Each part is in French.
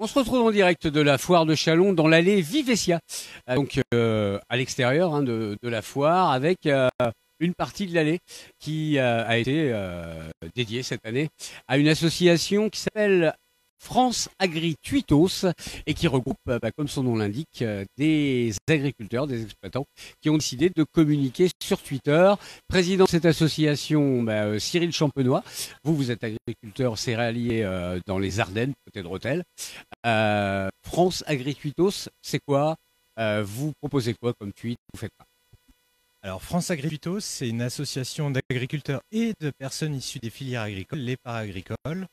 On se retrouve en direct de la foire de Châlons dans l'allée Vivessia, donc à l'extérieur de la foire, avec une partie de l'allée qui a été dédiée cette année à une association qui s'appelle France Agri Tuitos et qui regroupe, comme son nom l'indique, des agriculteurs, des exploitants qui ont décidé de communiquer sur Twitter. Président de cette association, Cyril Champenois. Vous êtes agriculteur céréalier dans les Ardennes, côté de Rethel. France Agri Tuitos, c'est quoi? Vous proposez quoi comme tweet? Vous faites quoi? Alors France Agri Tuitos, c'est une association d'agriculteurs et de personnes issues des filières agricoles, les para-agricoles.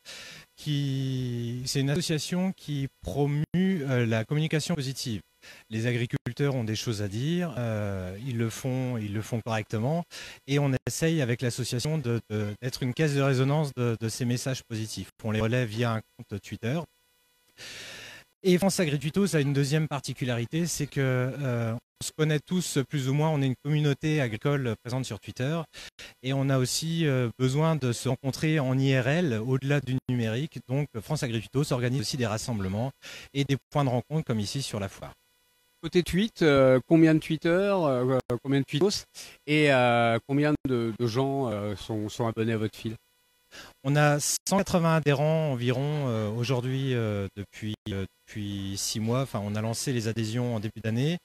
C'est une association qui promue la communication positive. Les agriculteurs ont des choses à dire, ils le font correctement, et on essaye avec l'association d'être une caisse de résonance de ces messages positifs. On les relaie via un compte Twitter. Et France Agri Tuitos a une deuxième particularité, c'est que on se connaît tous plus ou moins, on est une communauté agricole présente sur Twitter et on a aussi besoin de se rencontrer en IRL au-delà du numérique. Donc France Agri Tuitos organise aussi des rassemblements et des points de rencontre comme ici sur la foire. Côté tweet, combien de Twitter, combien de tweetos et combien de gens sont abonnés à votre fil? On a 180 adhérents environ aujourd'hui depuis 6 mois. Enfin, on a lancé les adhésions en début d'année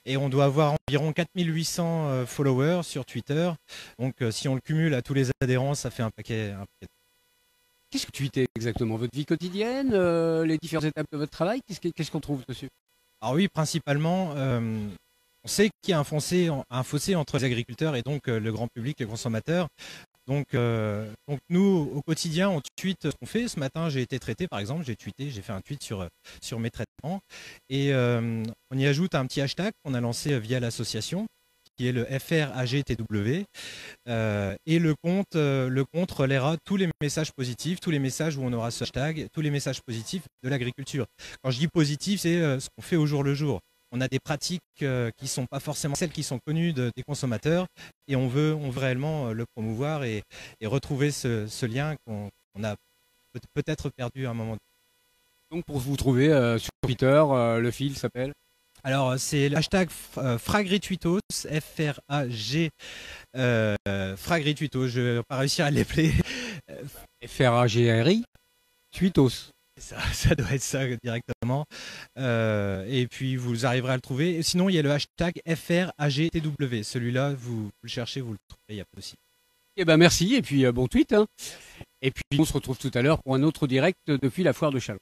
et on doit avoir environ 4800 followers sur Twitter. Donc si on le cumule à tous les adhérents, ça fait un paquet. Qu'est-ce que vous tweetez exactement? Votre vie quotidienne, les différentes étapes de votre travail? Qu'est-ce qu'on trouve dessus? Alors oui, principalement, on sait qu'il y a un fossé entre les agriculteurs et donc le grand public, les consommateurs. Donc nous, au quotidien, on tweete ce qu'on fait. Ce matin, j'ai été traité, par exemple, j'ai fait un tweet sur mes traitements. Et on y ajoute un petit hashtag qu'on a lancé via l'association, qui est le FRAGTW. Et le compte relaiera tous les messages positifs, tous les messages où on aura ce hashtag, tous les messages positifs de l'agriculture. Quand je dis positif, c'est ce qu'on fait au jour le jour. On a des pratiques qui ne sont pas forcément celles qui sont connues des consommateurs et on veut réellement le promouvoir et retrouver ce lien qu'on a peut-être perdu à un moment. Donc pour vous trouver sur Twitter, le fil s'appelle? Alors c'est le hashtag Fragritweetos, F-R-A-G Fragritweetos, je n'ai pas réussi à l'épeler. F-R-A-G-R-I Tweetos. Ça doit être ça directement. Et puis vous arriverez à le trouver. Sinon, il y a le hashtag FRAGTW. Celui-là, vous le cherchez, vous le trouvez, il n'y a pas de souci. Eh ben merci, et puis bon tweet. Et puis on se retrouve tout à l'heure pour un autre direct depuis la foire de Châlons.